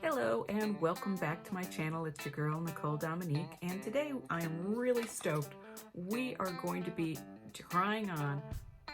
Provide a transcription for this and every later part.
Hello and welcome back to my channel. It's your girl Nicole Dominique, and today I am really stoked. We are going to be trying on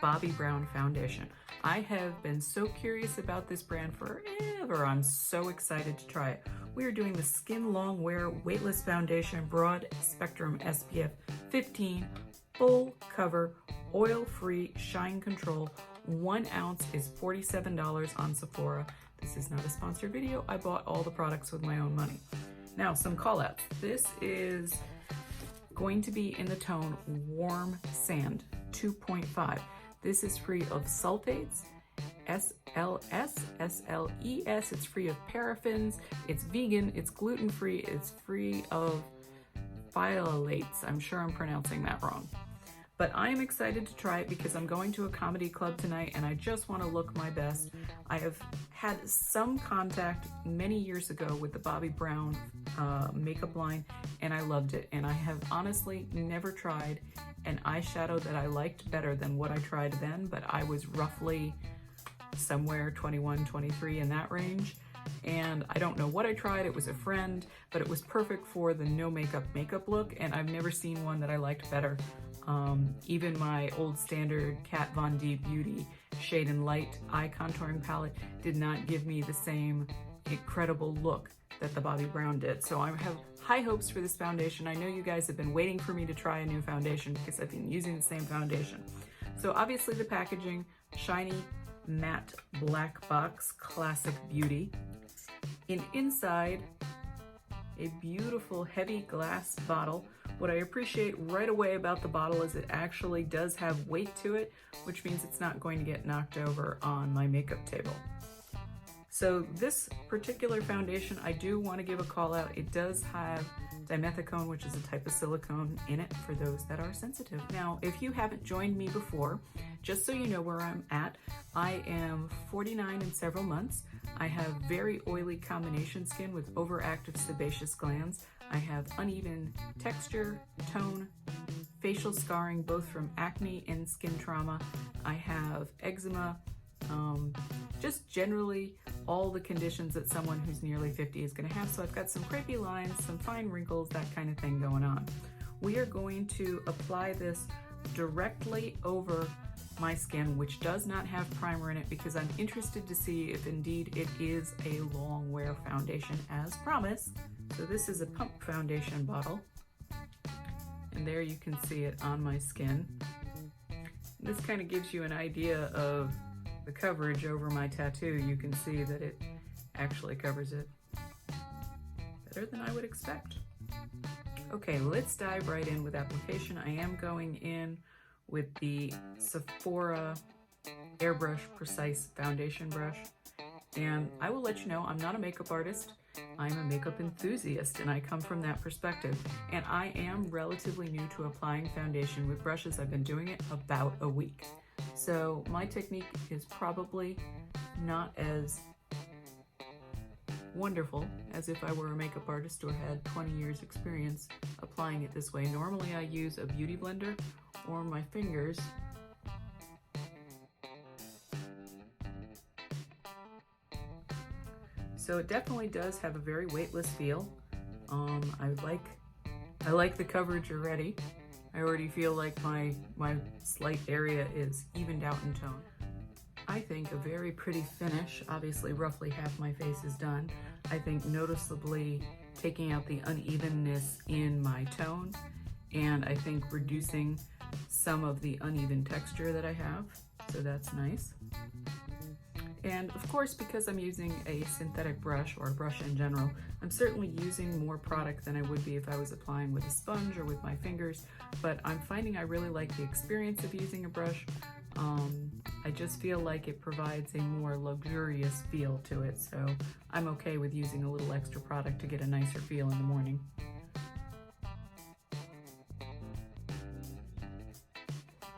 Bobbi Brown foundation. I have been so curious about this brand forever. I'm so excited to try it. We are doing the Skin Long Wear Weightless Foundation Broad Spectrum SPF 15 Full Cover Oil Free Shine Control. 1 ounce is $47 on Sephora. This is not a sponsored video. I bought all the products with my own money. Now, some call outs. This is going to be in the tone Warm Sand 2.5. This is free of sulfates, SLS, SLES. It's free of paraffins. It's vegan. It's gluten-free. It's free of phthalates. I'm sure I'm pronouncing that wrong. But I am excited to try it because I'm going to a comedy club tonight and I just want to look my best. I have had some contact many years ago with the Bobbi Brown makeup line and I loved it. And I have honestly never tried an eyeshadow that I liked better than what I tried then, but I was roughly somewhere 21, 23 in that range. And I don't know what I tried. It was a friend, but it was perfect for the no makeup look. And I've never seen one that I liked better. Even my old standard Kat Von D Beauty Shade and Light eye contouring palette did not give me the same incredible look that the Bobbi Brown did. So I have high hopes for this foundation. I know you guys have been waiting for me to try a new foundation because I've been using the same foundation. So obviously the packaging, shiny matte black box, classic beauty. Inside, a beautiful heavy glass bottle. What I appreciate right away about the bottle is it actually does have weight to it, which means it's not going to get knocked over on my makeup table. So this particular foundation, I do want to give a call out. It does have dimethicone, which is a type of silicone in it for those that are sensitive. Now, if you haven't joined me before, just so you know where I'm at, I am 49 in several months. I have very oily combination skin with overactive sebaceous glands. I have uneven texture, tone, facial scarring, both from acne and skin trauma. I have eczema, just generally all the conditions that someone who's nearly 50 is going to have. So I've got some crepey lines, some fine wrinkles, that kind of thing going on. We are going to apply this directly over my skin, which does not have primer in it, because I'm interested to see if indeed it is a long wear foundation as promised. So this is a pump foundation bottle, and there you can see it on my skin. This kind of gives you an idea of the coverage over my tattoo. You can see that it actually covers it better than I would expect. Okay, let's dive right in with application. I am going in with the Sephora Airbrush Precise Foundation Brush. And I will let you know, I'm not a makeup artist. I'm a makeup enthusiast, and I come from that perspective. And I am relatively new to applying foundation with brushes. I've been doing it about a week. So my technique is probably not as wonderful as if I were a makeup artist or had 20 years experience applying it this way. Normally I use a beauty blender or my fingers. So it definitely does have a very weightless feel. I like the coverage already. I already feel like my slight area is evened out in tone. I think a very pretty finish. Obviously, roughly half my face is done. I think noticeably taking out the unevenness in my tone, and I think reducing some of the uneven texture that I have. So that's nice. And of course, because I'm using a synthetic brush, or a brush in general, I'm certainly using more product than I would be if I was applying with a sponge or with my fingers, but I'm finding I really like the experience of using a brush. I just feel like it provides a more luxurious feel to it, so I'm okay with using a little extra product to get a nicer feel in the morning.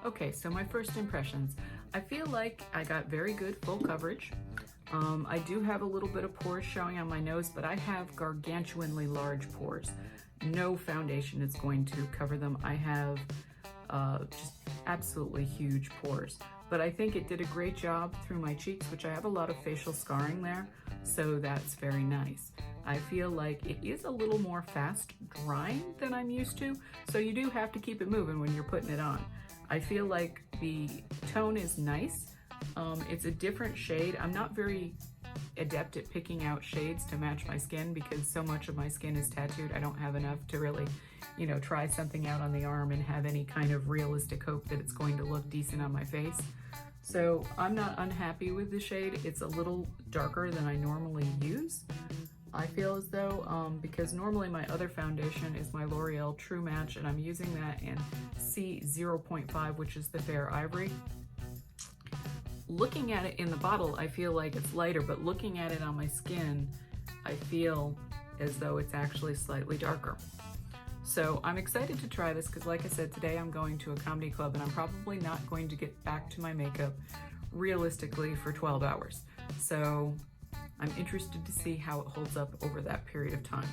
Okay, so my first impressions. I feel like I got very good full coverage. I do have a little bit of pores showing on my nose, but I have gargantuanly large pores. No foundation is going to cover them. I have just absolutely huge pores. but I think it did a great job through my cheeks, which I have a lot of facial scarring there, so that's very nice. I feel like it is a little more fast drying than I'm used to, so you do have to keep it moving when you're putting it on. I feel like the tone is nice. It's a different shade. I'm not very adept at picking out shades to match my skin because so much of my skin is tattooed. I don't have enough to really, you know, try something out on the arm and have any kind of realistic hope that it's going to look decent on my face. So I'm not unhappy with the shade. It's a little darker than I normally use. I feel as though, because normally my other foundation is my L'Oreal True Match, and I'm using that in C0.5, which is the Fair Ivory. Looking at it in the bottle, I feel like it's lighter, but looking at it on my skin, I feel as though it's actually slightly darker. So I'm excited to try this because, like I said, today I'm going to a comedy club and I'm probably not going to get back to my makeup realistically for 12 hours. So I'm interested to see how it holds up over that period of time.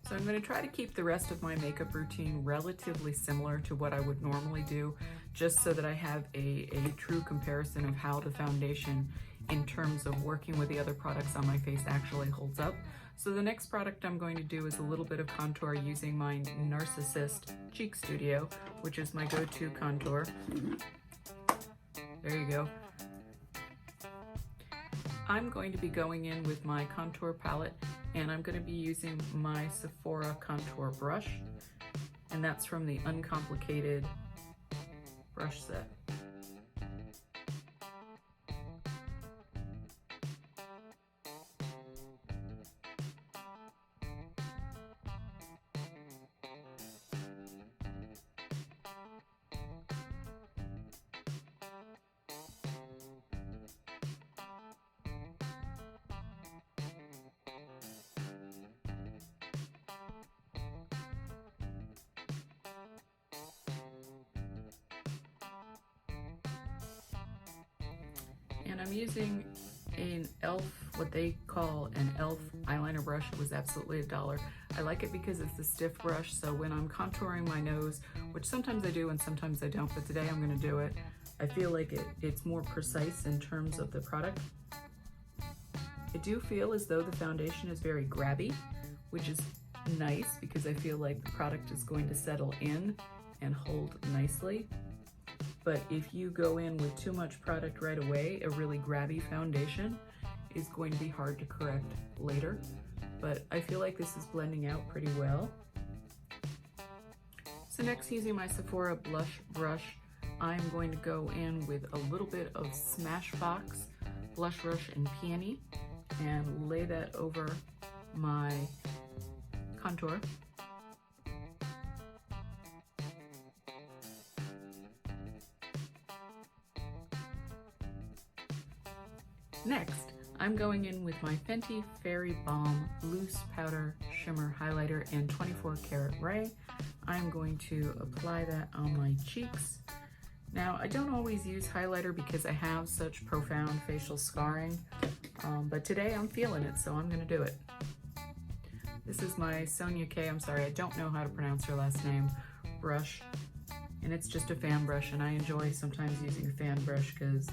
So I'm going to try to keep the rest of my makeup routine relatively similar to what I would normally do, just so that I have a true comparison of how the foundation in terms of working with the other products on my face actually holds up. So the next product I'm going to do is a little bit of contour using my Narcissist Cheek Studio, which is my go-to contour. There you go. I'm going to be going in with my contour palette, and I'm going to be using my Sephora contour brush, and that's from the Uncomplicated brush set. And I'm using an e.l.f., what they call an e.l.f. eyeliner brush. It was absolutely $1. I like it because it's a stiff brush, so when I'm contouring my nose, which sometimes I do and sometimes I don't, but today I'm going to do it, I feel like it's more precise in terms of the product. I do feel as though the foundation is very grabby, which is nice because I feel like the product is going to settle in and hold nicely. But if you go in with too much product right away, a really grabby foundation is going to be hard to correct later. But I feel like this is blending out pretty well. So next, using my Sephora blush brush, I'm going to go in with a little bit of Smashbox Blush Rush and Peony and lay that over my contour. Next, I'm going in with my Fenty Fairy Balm Loose Powder Shimmer Highlighter in 24 Karat Ray. I'm going to apply that on my cheeks. Now, I don't always use highlighter because I have such profound facial scarring, but today I'm feeling it, so I'm going to do it. This is my Sonia K, I'm sorry, I don't know how to pronounce her last name, brush, and it's just a fan brush, and I enjoy sometimes using a fan brush because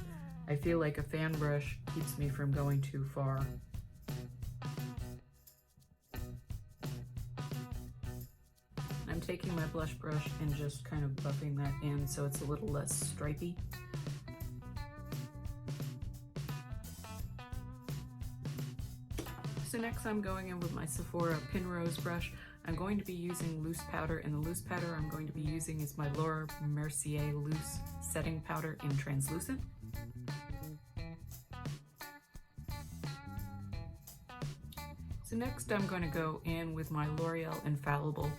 I feel like a fan brush keeps me from going too far. I'm taking my blush brush and just kind of buffing that in so it's a little less stripy. So next I'm going in with my Sephora Pinrose brush. I'm going to be using loose powder, and the loose powder I'm going to be using is my Laura Mercier Loose Setting Powder in Translucent. So next I'm going to go in with my L'Oreal Infallible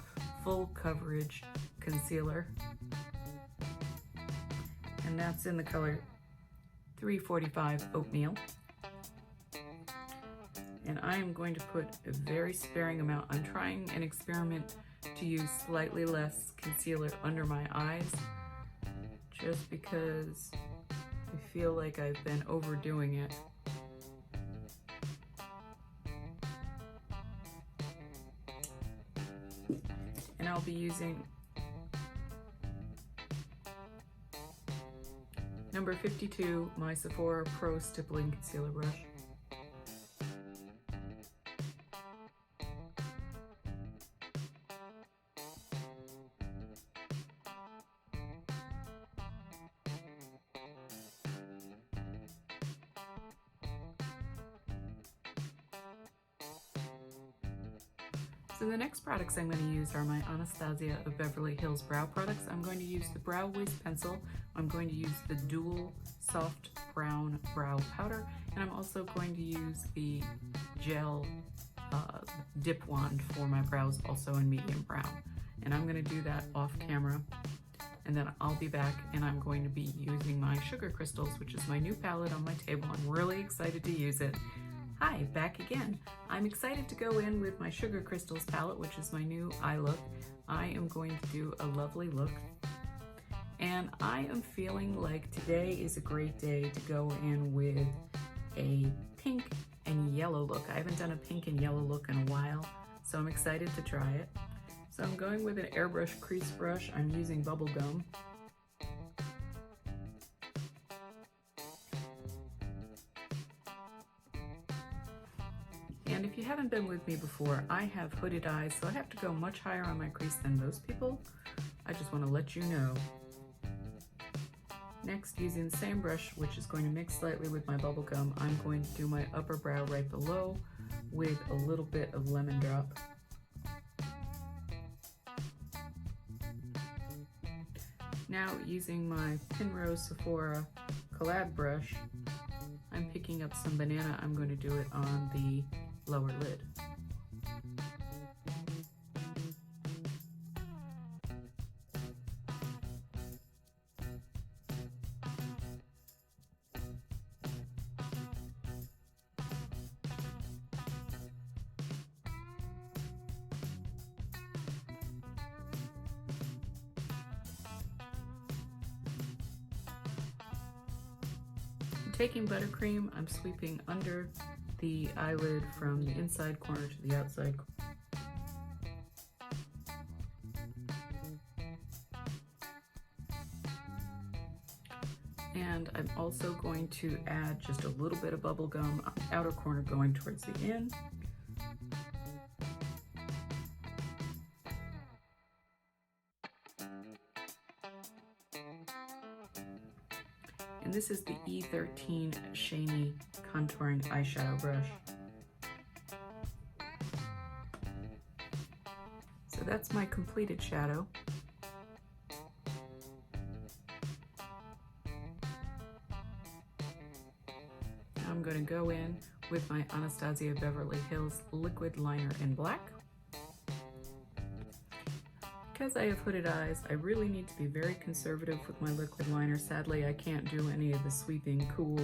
Full Coverage Concealer, and that's in the color 345 Oatmeal. And I am going to put a very sparing amount. I'm trying an experiment to use slightly less concealer under my eyes, just because I feel like I've been overdoing it. And I'll be using No. number 52, my Sephora Pro Stippling Concealer Brush. So the next products I'm going to use are my Anastasia of Beverly Hills brow products. I'm going to use the Brow Wiz pencil. I'm going to use the Dual Soft Brown Brow Powder. And I'm also going to use the gel dip wand for my brows, also in medium brown. And I'm going to do that off camera. And then I'll be back and I'm going to be using my Sugar Crystals, which is my new palette on my table. I'm really excited to use it. Hi, back again. I'm excited to go in with my Sugar Crystals palette, which is my new eye look. I am going to do a lovely look. And I am feeling like today is a great day to go in with a pink and yellow look. I haven't done a pink and yellow look in a while, so I'm excited to try it. So I'm going with an airbrush crease brush. I'm using bubble gum. And if you haven't been with me before, I have hooded eyes, so I have to go much higher on my crease than most people. I just want to let you know. Next, using the same brush, which is going to mix slightly with my bubble gum, I'm going to do my upper brow right below with a little bit of lemon drop. Now, using my Pinrose Sephora collab brush, I'm picking up some banana. I'm going to do it on the lower lid. Taking buttercream, I'm sweeping under the eyelid from the inside corner to the outside corner. And I'm also going to add just a little bit of bubble gum on the outer corner going towards the in. And this is the E13 Shiny Contouring Eyeshadow Brush. So that's my completed shadow. I'm going to go in with my Anastasia Beverly Hills Liquid Liner in black. Because I have hooded eyes, I really need to be very conservative with my liquid liner. Sadly, I can't do any of the sweeping, cool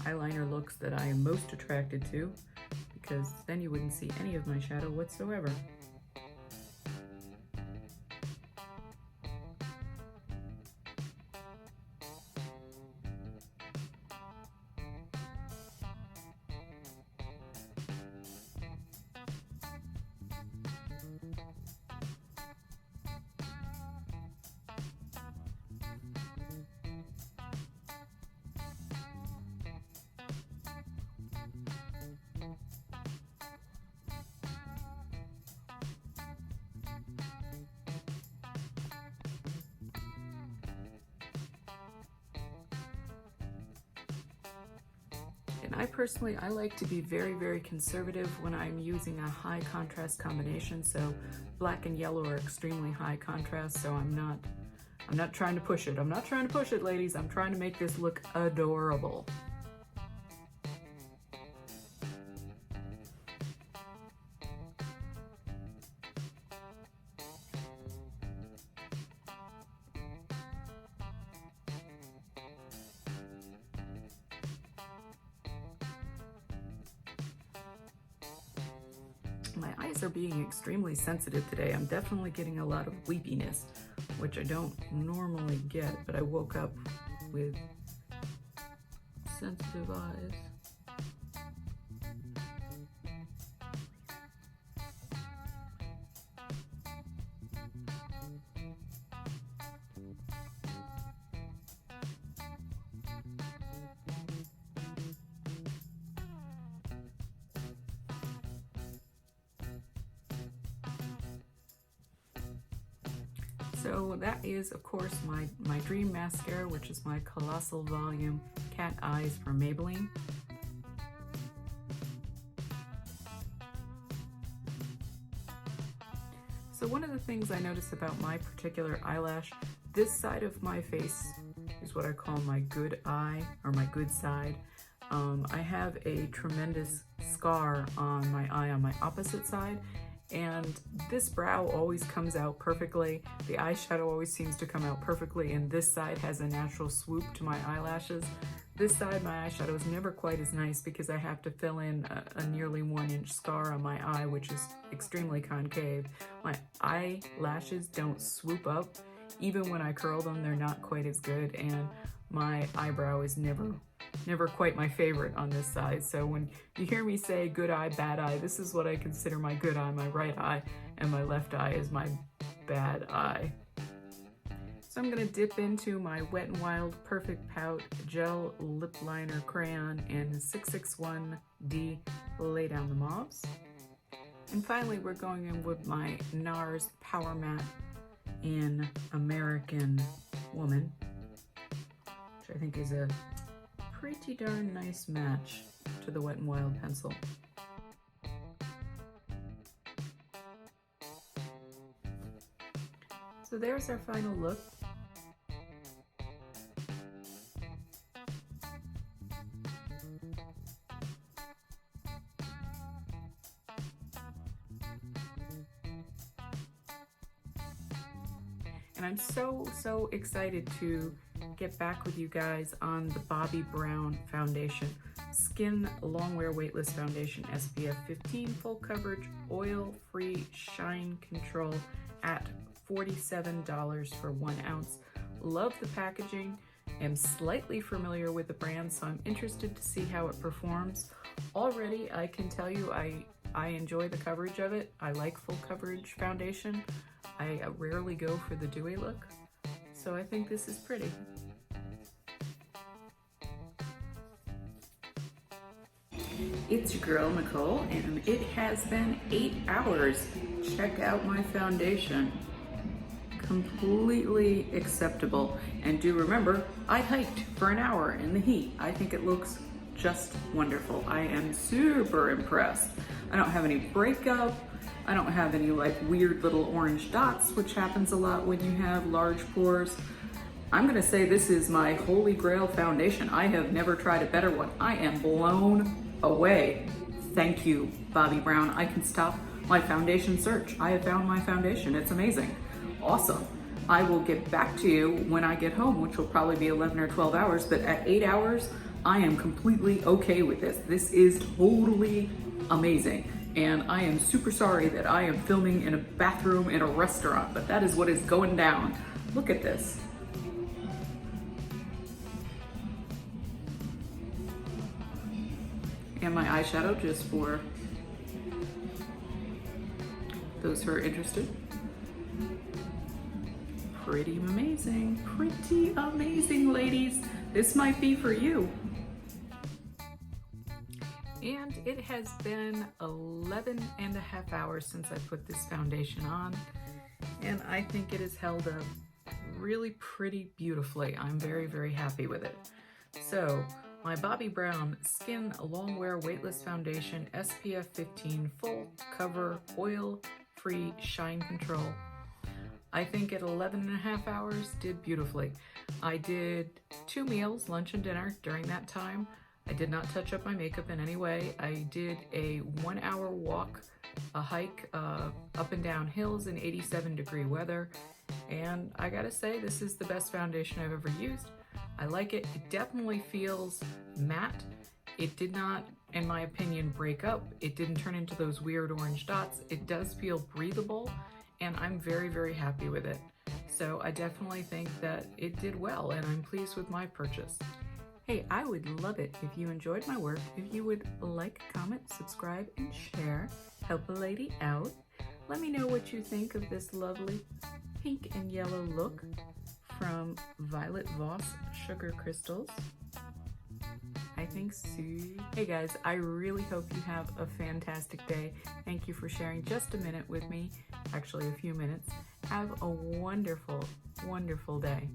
eyeliner looks that I am most attracted to, because then you wouldn't see any of my shadow whatsoever. And I personally, I like to be very, very conservative when I'm using a high contrast combination. So black and yellow are extremely high contrast, so I'm not trying to push it. I'm not trying to push it, ladies. I'm trying to make this look adorable. My eyes are being extremely sensitive today. I'm definitely getting a lot of weepiness, which I don't normally get, but I woke up with sensitive eyes. So that is, of course, my dream mascara, which is my Colossal Volume Cat Eyes from Maybelline. So one of the things I notice about my particular eyelash, this side of my face is what I call my good eye, or my good side. I have a tremendous scar on my eye on my opposite side, and this brow always comes out perfectly. The eyeshadow always seems to come out perfectly, and this side has a natural swoop to my eyelashes. This side, my eyeshadow is never quite as nice because I have to fill in a nearly 1-inch scar on my eye, which is extremely concave. My eyelashes don't swoop up. Even when I curl them, they're not quite as good, and my eyebrow is never quite my favorite on this side. So when you hear me say good eye, bad eye, this is what I consider my good eye, my right eye, and my left eye is my bad eye. So I'm gonna dip into my Wet n Wild Perfect Pout Gel Lip Liner Crayon in 661D Lay Down the Mauves. And finally, we're going in with my NARS Power Matte in American Woman, which I think is a pretty darn nice match to the Wet n Wild pencil. So there's our final look. And I'm so excited to get back with you guys on the Bobbi Brown foundation. Skin Longwear Weightless Foundation, SPF 15, full coverage, oil-free shine control at $47 for 1 ounce. Love the packaging. Am slightly familiar with the brand, so I'm interested to see how it performs. Already, I can tell you I enjoy the coverage of it. I like full coverage foundation. I rarely go for the dewy look, so I think this is pretty. It's your girl Nicole, and it has been 8 hours. Check out my foundation. Completely acceptable. And do remember, I hiked for an hour in the heat. I think it looks just wonderful. I am super impressed. I don't have any breakup. I don't have any like weird little orange dots, which happens a lot when you have large pores. I'm gonna say this is my holy grail foundation. I have never tried a better one. I am blown away. Thank you, Bobbi Brown. I can stop my foundation search. I have found my foundation. It's amazing. Awesome. I will get back to you when I get home, which will probably be 11 or 12 hours, but at 8 hours, I am completely okay with this. This is totally amazing. And I am super sorry that I am filming in a bathroom in a restaurant, but that is what is going down. Look at this. And my eyeshadow, just for those who are interested. Pretty amazing, ladies. This might be for you. And it has been 11 and a half hours since I put this foundation on, and I think it has held up really pretty beautifully. I'm very happy with it. So my Bobbi Brown Skin Longwear Weightless Foundation, SPF 15, full cover, oil-free shine control. I think at 11 and a half hours did beautifully. I did 2 meals, lunch and dinner, during that time. I did not touch up my makeup in any way. I did a 1-hour walk, a hike up and down hills in 87-degree weather. And I gotta say, this is the best foundation I've ever used. I like it. It definitely feels matte. It did not, in my opinion, break up. It didn't turn into those weird orange dots. It does feel breathable, and I'm very happy with it. So I definitely think that it did well, and I'm pleased with my purchase. Hey, I would love it if you enjoyed my work, if you would like, comment, subscribe, and share. Help a lady out. Let me know what you think of this lovely pink and yellow look from Violet VOSS Sugar Crystals. I think so. Hey guys, I really hope you have a fantastic day. Thank you for sharing just a minute with me, actually a few minutes, Have a wonderful, wonderful day.